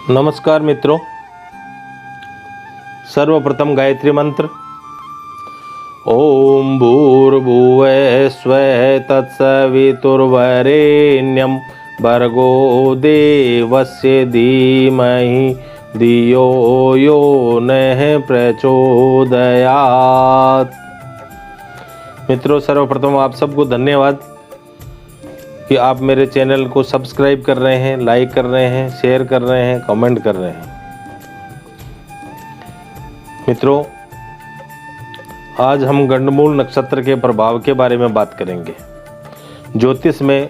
नमस्कार मित्रों, सर्वप्रथम गायत्री मंत्र। ओम भूर्भुवः स्वः तत्सवितुर्वरेण्यं भर्गो देवस्य धीमहि धियो यो नः प्रचोदयात्। मित्रों, सर्वप्रथम आप सबको धन्यवाद कि आप मेरे चैनल को सब्सक्राइब कर रहे हैं, लाइक कर रहे हैं, शेयर कर रहे हैं, कमेंट कर रहे हैं। मित्रों, आज हम गंडमूल नक्षत्र के प्रभाव के बारे में बात करेंगे। ज्योतिष में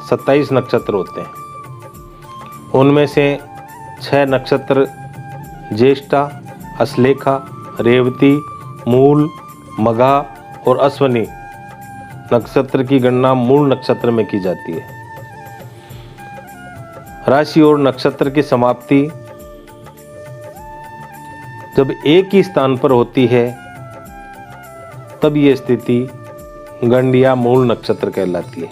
27 नक्षत्र होते हैं। उनमें से 6 नक्षत्र ज्येष्ठा, हस्तलेखा, रेवती, मूल, मघा और अश्वनी नक्षत्र की गणना मूल नक्षत्र में की जाती है। राशि और नक्षत्र की समाप्ति जब एक ही स्थान पर होती है तब यह स्थिति गंड या मूल नक्षत्र कहलाती है।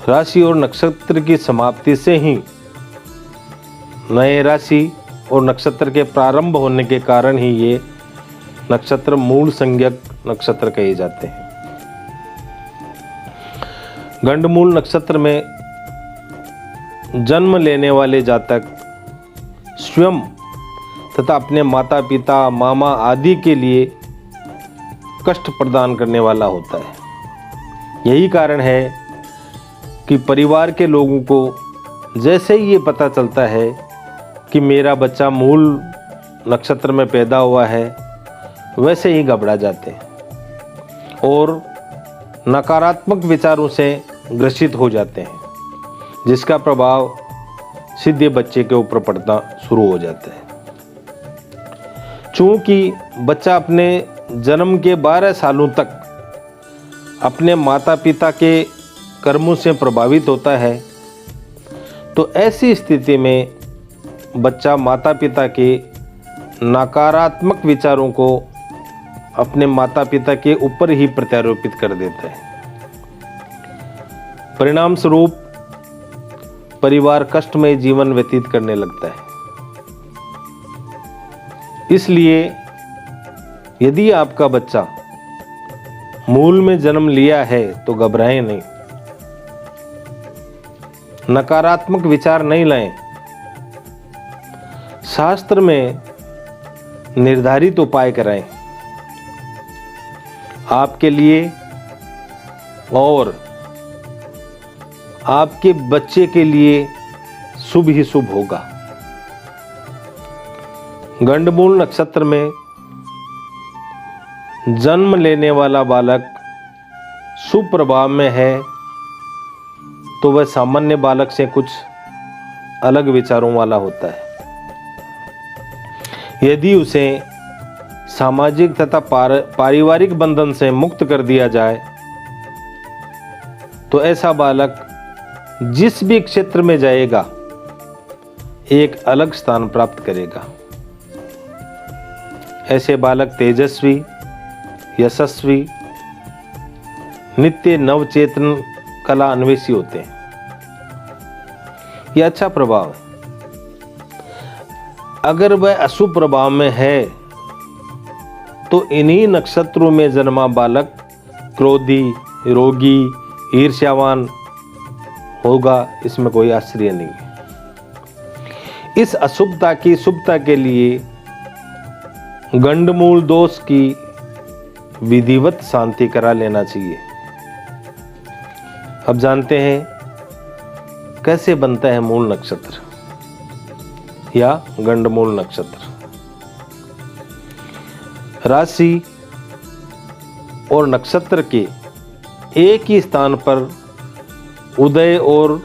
राशि और नक्षत्र की समाप्ति से ही नए राशि और नक्षत्र के प्रारंभ होने के कारण ही ये नक्षत्र मूल संज्ञक नक्षत्र कहे जाते हैं। गंडमूल नक्षत्र में जन्म लेने वाले जातक स्वयं तथा अपने माता पिता, मामा आदि के लिए कष्ट प्रदान करने वाला होता है। यही कारण है कि परिवार के लोगों को जैसे ही ये पता चलता है कि मेरा बच्चा मूल नक्षत्र में पैदा हुआ है, वैसे ही घबरा जाते हैं और नकारात्मक विचारों से ग्रसित हो जाते हैं, जिसका प्रभाव सीधे बच्चे के ऊपर पड़ना शुरू हो जाता है। चूंकि बच्चा अपने जन्म के 12 सालों तक अपने माता पिता के कर्मों से प्रभावित होता है, तो ऐसी स्थिति में बच्चा माता पिता के नकारात्मक विचारों को अपने माता पिता के ऊपर ही प्रत्यारोपित कर देता है। परिणाम स्वरूप परिवार कष्टमय जीवन व्यतीत करने लगता है। इसलिए यदि आपका बच्चा मूल में जन्म लिया है तो घबराएं नहीं, नकारात्मक विचार नहीं लाएं। शास्त्र में निर्धारित उपाय कराएं आपके लिए और आपके बच्चे के लिए शुभ ही शुभ होगा। गंडमूल नक्षत्र में जन्म लेने वाला बालक शुभ प्रभाव में है तो वह सामान्य बालक से कुछ अलग विचारों वाला होता है। यदि उसे सामाजिक तथा पारिवारिक बंधन से मुक्त कर दिया जाए तो ऐसा बालक जिस भी क्षेत्र में जाएगा एक अलग स्थान प्राप्त करेगा। ऐसे बालक तेजस्वी, यशस्वी, नित्य नवचेतन, कला अन्वेषी होते हैं। यह अच्छा प्रभाव है। अगर वह अशुभ प्रभाव में है तो इन्हीं नक्षत्रों में जन्मा बालक क्रोधी, रोगी, ईर्ष्यावान होगा, इसमें कोई आश्चर्य नहीं है। इस अशुभता की शुभता के लिए गंडमूल दोष की विधिवत शांति करा लेना चाहिए। अब जानते हैं कैसे बनता है मूल नक्षत्र या गंडमूल नक्षत्र। राशि और नक्षत्र के एक ही स्थान पर उदय और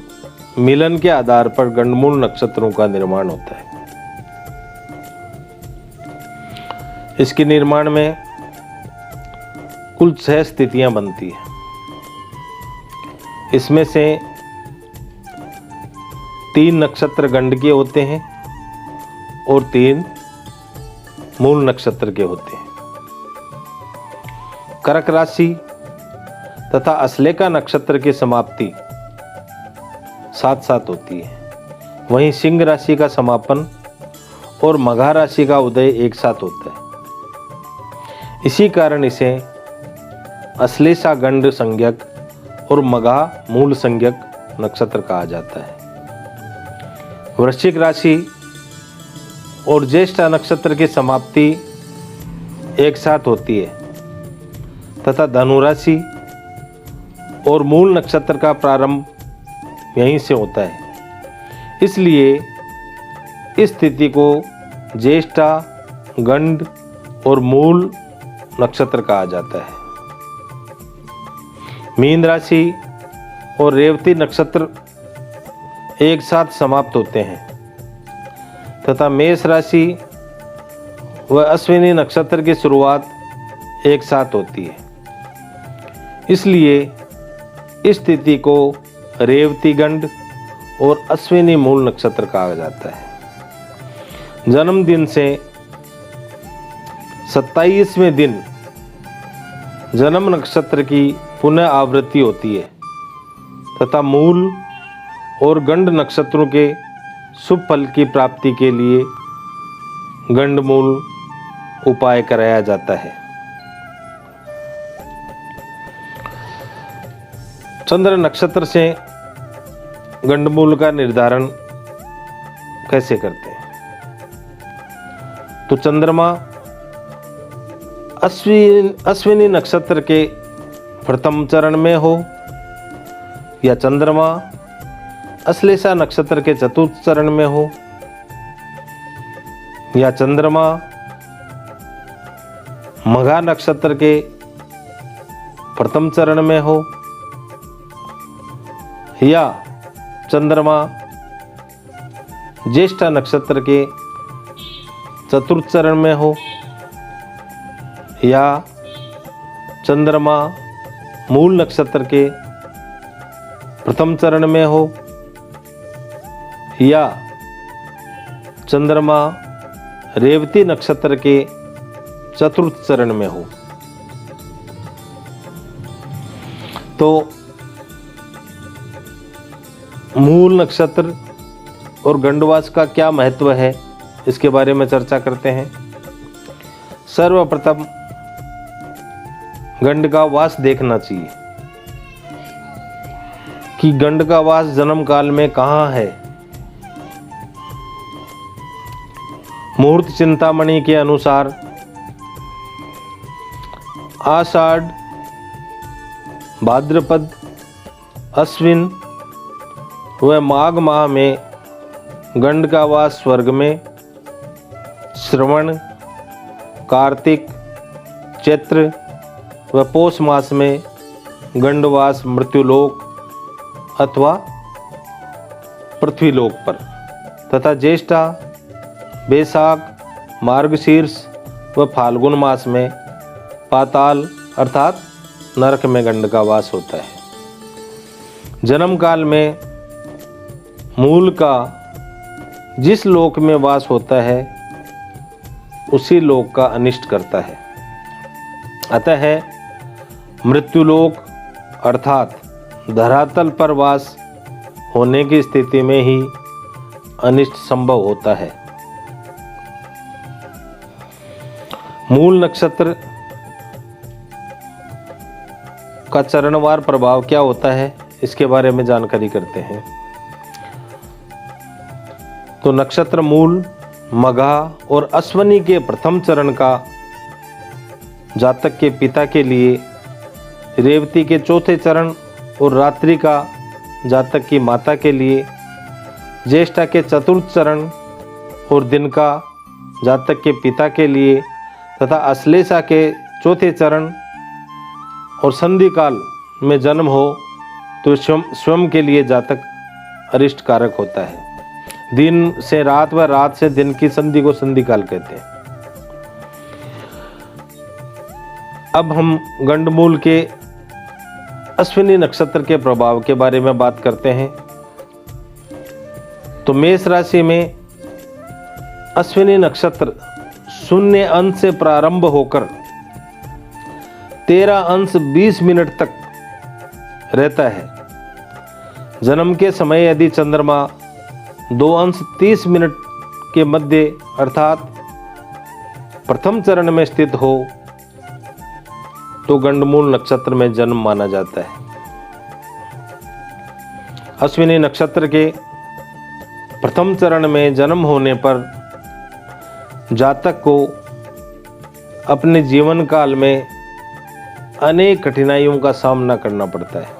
मिलन के आधार पर गंडमूल नक्षत्रों का निर्माण होता है। इसके निर्माण में कुल 6 स्थितियां बनती है। इसमें से 3 नक्षत्र गंड के होते हैं और 3 मूल नक्षत्र के होते हैं। कर्क राशि तथा अश्लेषा नक्षत्र की समाप्ति साथ साथ होती है, वहीं सिंह राशि का समापन और मघा राशि का उदय एक साथ होता है। इसी कारण इसे अश्लेषा गंड संज्ञक और मघा मूल संज्ञक नक्षत्र कहा जाता है। वृश्चिक राशि और ज्येष्ठा नक्षत्र की समाप्ति एक साथ होती है तथा धनु राशि और मूल नक्षत्र का प्रारंभ यहीं से होता है। इसलिए इस स्थिति को ज्येष्ठा, गंड और मूल नक्षत्र कहा जाता है। मीन राशि और रेवती नक्षत्र एक साथ समाप्त होते हैं तथा मेष राशि व अश्विनी नक्षत्र की शुरुआत एक साथ होती है। इसलिए इस तिथि को रेवती गंड और अश्विनी मूल नक्षत्र कहा जाता है। जन्मदिन से 27वें दिन जन्म नक्षत्र की पुनः आवृत्ति होती है तथा मूल और गंड नक्षत्रों के शुभ फल की प्राप्ति के लिए गंडमूल उपाय कराया जाता है। चंद्र नक्षत्र से गंडमूल का निर्धारण कैसे करते हैं? तो चंद्रमा अश्विनी नक्षत्र के प्रथम चरण में हो या चंद्रमा अश्लेषा नक्षत्र के चतुर्थ चरण में हो या चंद्रमा मघा नक्षत्र के प्रथम चरण में हो या चंद्रमा ज्येष्ठा नक्षत्र के चतुर्थ चरण में हो या चंद्रमा मूल नक्षत्र के प्रथम चरण में हो या चंद्रमा रेवती नक्षत्र के चतुर्थ चरण में हो। तो मूल नक्षत्र और गंडवास का क्या महत्व है, इसके बारे में चर्चा करते हैं। सर्वप्रथम गंड का वास देखना चाहिए कि गंड का वास जन्म काल में कहाँ है। मुहूर्त चिंतामणि के अनुसार आषाढ़, भाद्रपद, अश्विन व माघ माह में गंड का वास स्वर्ग में, श्रवण, कार्तिक, चैत्र व पौष मास में गंडवास मृत्युलोक अथवा पृथ्वीलोक पर तथा ज्येष्ठा, बैसाख, मार्गशीर्ष व फाल्गुन मास में पाताल अर्थात नरक में गंड का वास होता है। जन्म काल में मूल का जिस लोक में वास होता है उसी लोक का अनिष्ट करता है। अतः मृत्युलोक अर्थात धरातल पर वास होने की स्थिति में ही अनिष्ट संभव होता है। मूल नक्षत्र का चरणवार प्रभाव क्या होता है, इसके बारे में जानकारी करते हैं। तो नक्षत्र मूल, मघा और अश्वनी के प्रथम चरण का जातक के पिता के लिए, रेवती के चौथे चरण और रात्रि का जातक की माता के लिए, ज्येष्ठा के चतुर्थ चरण और दिन का जातक के पिता के लिए तथा अश्लेषा के चौथे चरण और संधि काल में जन्म हो तो स्वयं के लिए जातक अरिष्ट कारक होता है। दिन से रात व रात से दिन की संधि को संधि काल कहते हैं। अब हम गंडमूल के अश्विनी नक्षत्र के प्रभाव के बारे में बात करते हैं। तो मेष राशि में अश्विनी नक्षत्र 0 अंश से प्रारंभ होकर 13 अंश 20 मिनट तक रहता है। जन्म के समय यदि चंद्रमा 2 अंश 30 मिनट के मध्य अर्थात प्रथम चरण में स्थित हो तो गंडमूल नक्षत्र में जन्म माना जाता है। अश्विनी नक्षत्र के प्रथम चरण में जन्म होने पर जातक को अपने जीवन काल में अनेक कठिनाइयों का सामना करना पड़ता है।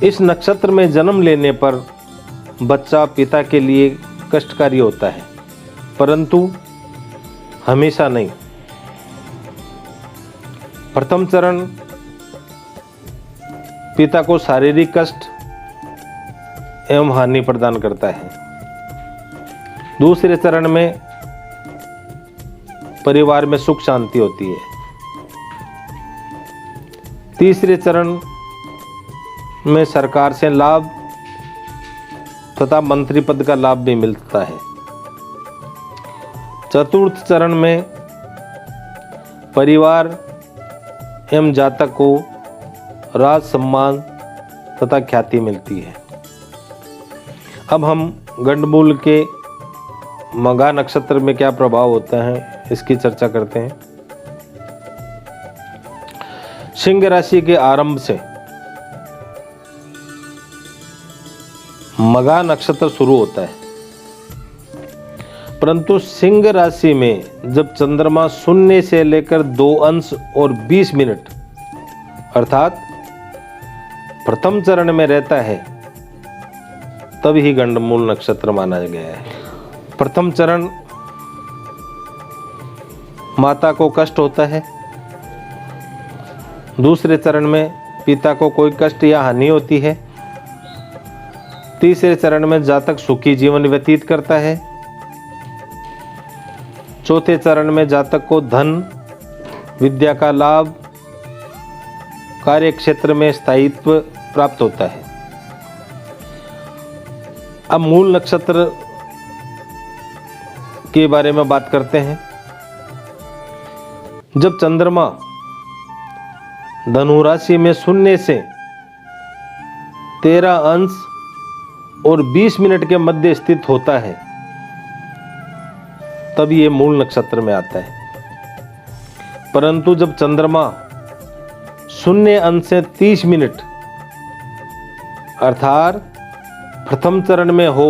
इस नक्षत्र में जन्म लेने पर बच्चा पिता के लिए कष्टकारी होता है, परंतु हमेशा नहीं। प्रथम चरण पिता को शारीरिक कष्ट एवं हानि प्रदान करता है। दूसरे चरण में परिवार में सुख शांति होती है। तीसरे चरण में सरकार से लाभ तथा मंत्री पद का लाभ भी मिलता है। चतुर्थ चरण में परिवार एवं जातक को राज सम्मान तथा ख्याति मिलती है। अब हम गंडमूल के मघा नक्षत्र में क्या प्रभाव होता है इसकी चर्चा करते हैं। सिंह राशि के आरंभ से मघा नक्षत्र शुरू होता है, परंतु सिंह राशि में जब चंद्रमा 0 से लेकर 2 अंश और 20 मिनट अर्थात प्रथम चरण में रहता है तब ही गंडमूल नक्षत्र माना गया है। प्रथम चरण माता को कष्ट होता है। दूसरे चरण में पिता को कोई कष्ट या हानि होती है। तीसरे चरण में जातक सुखी जीवन व्यतीत करता है। चौथे चरण में जातक को धन, विद्या का लाभ, कार्य क्षेत्र में स्थायित्व प्राप्त होता है। अब मूल नक्षत्र के बारे में बात करते हैं। जब चंद्रमा धनु राशि में 0 से 13 अंश और 20 मिनट के मध्य स्थित होता है तब ये मूल नक्षत्र में आता है। परंतु जब चंद्रमा 0 अंश से 30 मिनट अर्थात प्रथम चरण में हो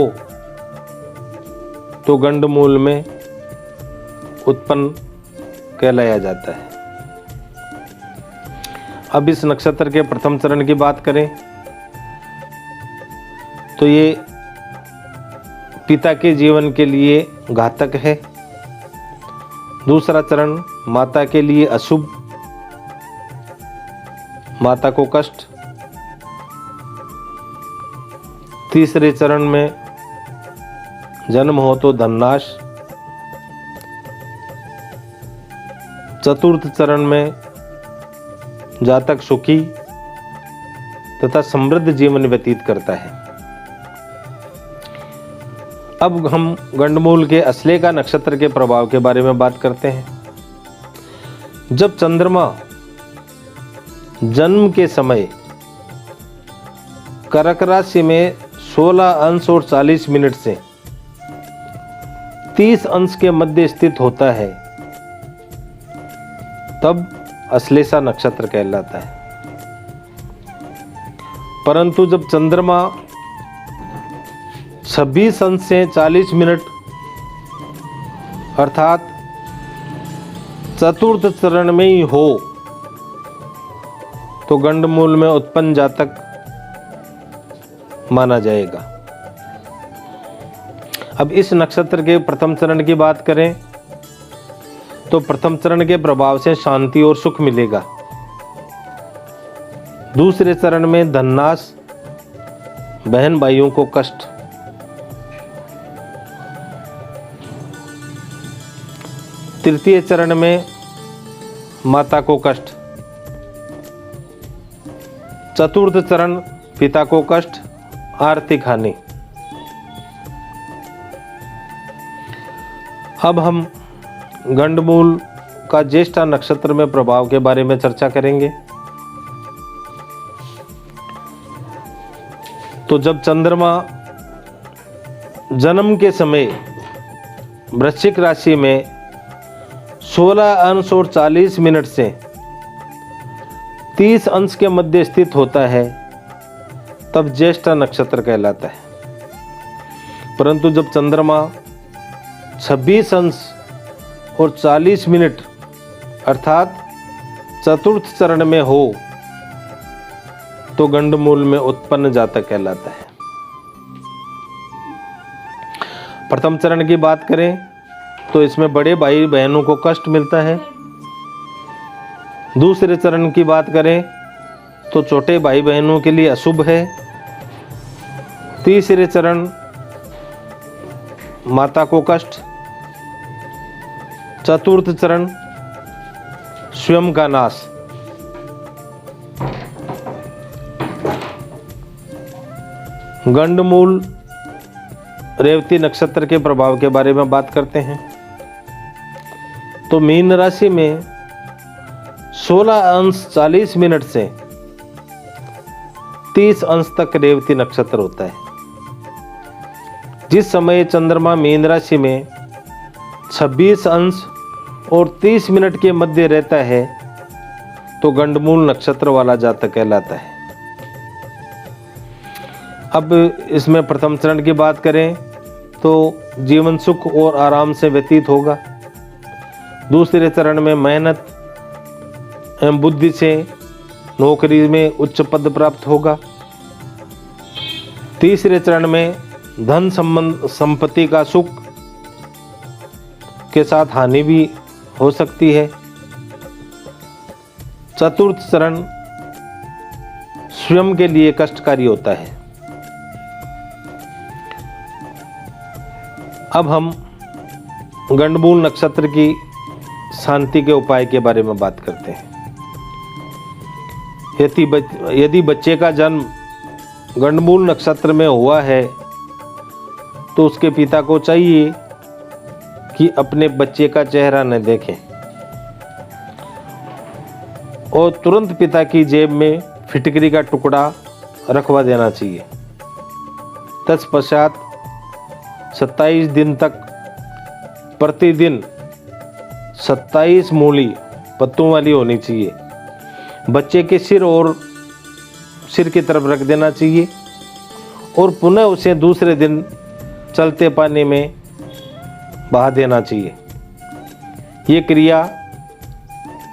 तो गंडमूल में उत्पन्न कहलाया जाता है। अब इस नक्षत्र के प्रथम चरण की बात करें तो ये पिता के जीवन के लिए घातक है। दूसरा चरण माता के लिए अशुभ, माता को कष्ट। तीसरे चरण में जन्म हो तो धननाश। चतुर्थ चरण में जातक सुखी तथा समृद्ध जीवन व्यतीत करता है। अब हम गंडमूल के अश्लेषा नक्षत्र के प्रभाव के बारे में बात करते हैं। जब चंद्रमा जन्म के समय कर्क राशि में 16 अंश और 40 मिनट से 30 अंश के मध्य स्थित होता है तब अश्लेषा नक्षत्र कहलाता है। परंतु जब चंद्रमा 26 अंश से 40 मिनट अर्थात चतुर्थ चरण में ही हो तो गंडमूल में उत्पन्न जातक माना जाएगा। अब इस नक्षत्र के प्रथम चरण की बात करें तो प्रथम चरण के प्रभाव से शांति और सुख मिलेगा। दूसरे चरण में धननाश, बहन भाइयों को कष्ट। तृतीय चरण में माता को कष्ट, चतुर्थ चरण पिता को कष्ट, आर्थिक हानि। अब हम गंडमूल का ज्येष्ठा नक्षत्र में प्रभाव के बारे में चर्चा करेंगे। तो जब चंद्रमा जन्म के समय वृश्चिक राशि में 16 अंश और 40 मिनट से 30 अंश के मध्य स्थित होता है, तब ज्येष्ठा नक्षत्र कहलाता है। परंतु जब चंद्रमा 26 अंश और 40 मिनट अर्थात चतुर्थ चरण में हो तो गंडमूल में उत्पन्न जातक कहलाता है। प्रथम चरण की बात करें तो इसमें बड़े भाई बहनों को कष्ट मिलता है। दूसरे चरण की बात करें तो छोटे भाई बहनों के लिए अशुभ है। तीसरे चरण माता को कष्ट। चतुर्थ चरण स्वयं का नाश। गंडमूल रेवती नक्षत्र के प्रभाव के बारे में बात करते हैं। तो मीन राशि में 16 अंश 40 मिनट से 30 अंश तक रेवती नक्षत्र होता है। जिस समय चंद्रमा मीन राशि में 26 अंश और 30 मिनट के मध्य रहता है तो गंडमूल नक्षत्र वाला जातक कहलाता है। अब इसमें प्रथम चरण की बात करें तो जीवन सुख और आराम से व्यतीत होगा। दूसरे चरण में मेहनत एवं बुद्धि से नौकरी में उच्च पद प्राप्त होगा। तीसरे चरण में धन संबंध संपत्ति का सुख के साथ हानि भी हो सकती है। चतुर्थ चरण स्वयं के लिए कष्टकारी होता है। अब हम गंडमूल नक्षत्र की शांति के उपाय के बारे में बात करते हैं। यदि बच्चे का जन्म गंडमूल नक्षत्र में हुआ है तो उसके पिता को चाहिए कि अपने बच्चे का चेहरा न देखें और तुरंत पिता की जेब में फिटकरी का टुकड़ा रखवा देना चाहिए। तत्पश्चात 27 दिन तक प्रतिदिन 27 मूली पत्तों वाली होनी चाहिए बच्चे के सिर की तरफ रख देना चाहिए और पुनः उसे दूसरे दिन चलते पानी में बहा देना चाहिए। ये क्रिया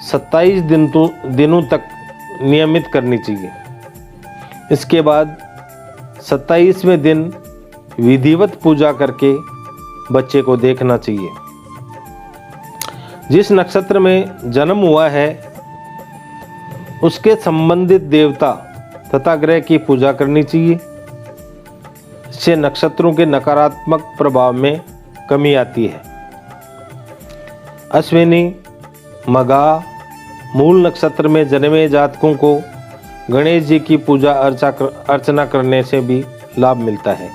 27 दिनों तक नियमित करनी चाहिए। इसके बाद 27वें दिन विधिवत पूजा करके बच्चे को देखना चाहिए। जिस नक्षत्र में जन्म हुआ है उसके संबंधित देवता तथा ग्रह की पूजा करनी चाहिए। इससे नक्षत्रों के नकारात्मक प्रभाव में कमी आती है। अश्विनी, मघा, मूल नक्षत्र में जन्मे जातकों को गणेश जी की पूजा अर्चना करने से भी लाभ मिलता है।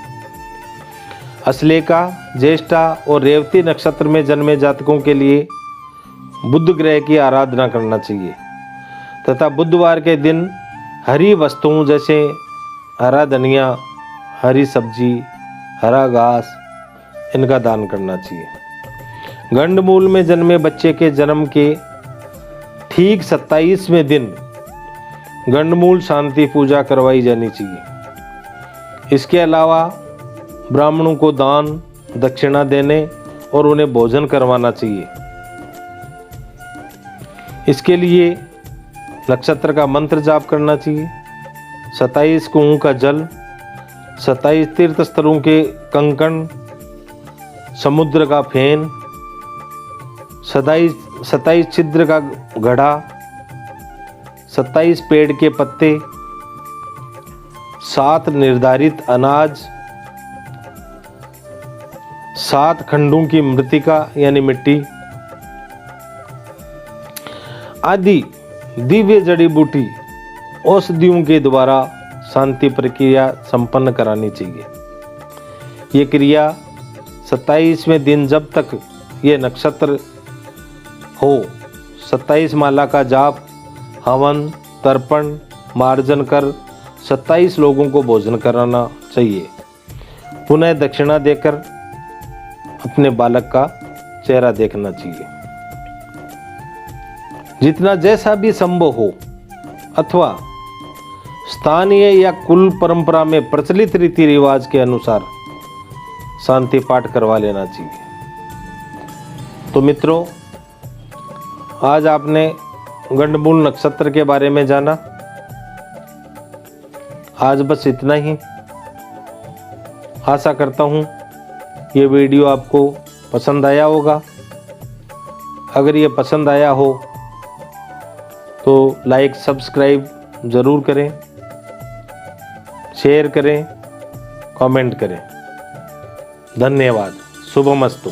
अश्लेषा, ज्येष्ठा और रेवती नक्षत्र में जन्मे जातकों के लिए बुध ग्रह की आराधना करना चाहिए तथा बुधवार के दिन हरी वस्तुओं जैसे हरा धनिया, हरी सब्जी, हरा घास इनका दान करना चाहिए। गंडमूल में जन्मे बच्चे के जन्म के ठीक 27वें दिन गंडमूल शांति पूजा करवाई जानी चाहिए। इसके अलावा ब्राह्मणों को दान दक्षिणा देने और उन्हें भोजन करवाना चाहिए। इसके लिए नक्षत्र का मंत्र जाप करना चाहिए। 27 कुओं का जल, 27 तीर्थ स्थलों के कंकण, समुद्र का फेन, 27 छिद्र का घड़ा, 27 पेड़ के पत्ते, 7 निर्धारित अनाज, 7 खंडों की मृतिका यानी मिट्टी, आदि दिव्य जड़ी बूटी औषधियों के द्वारा शांति प्रक्रिया संपन्न करानी चाहिए। ये क्रिया 27वें दिन जब तक ये नक्षत्र हो 27 माला का जाप, हवन, तर्पण, मार्जन कर 27 लोगों को भोजन कराना चाहिए। पुनः दक्षिणा देकर अपने बालक का चेहरा देखना चाहिए। जितना जैसा भी संभव हो अथवा स्थानीय या कुल परंपरा में प्रचलित रीति रिवाज के अनुसार शांति पाठ करवा लेना चाहिए। तो मित्रों, आज आपने गंडमूल नक्षत्र के बारे में जाना। आज बस इतना ही। आशा करता हूँ ये वीडियो आपको पसंद आया होगा। अगर ये पसंद आया हो तो लाइक सब्सक्राइब ज़रूर करें, शेयर करें, कमेंट करें। धन्यवाद। शुभमस्तु।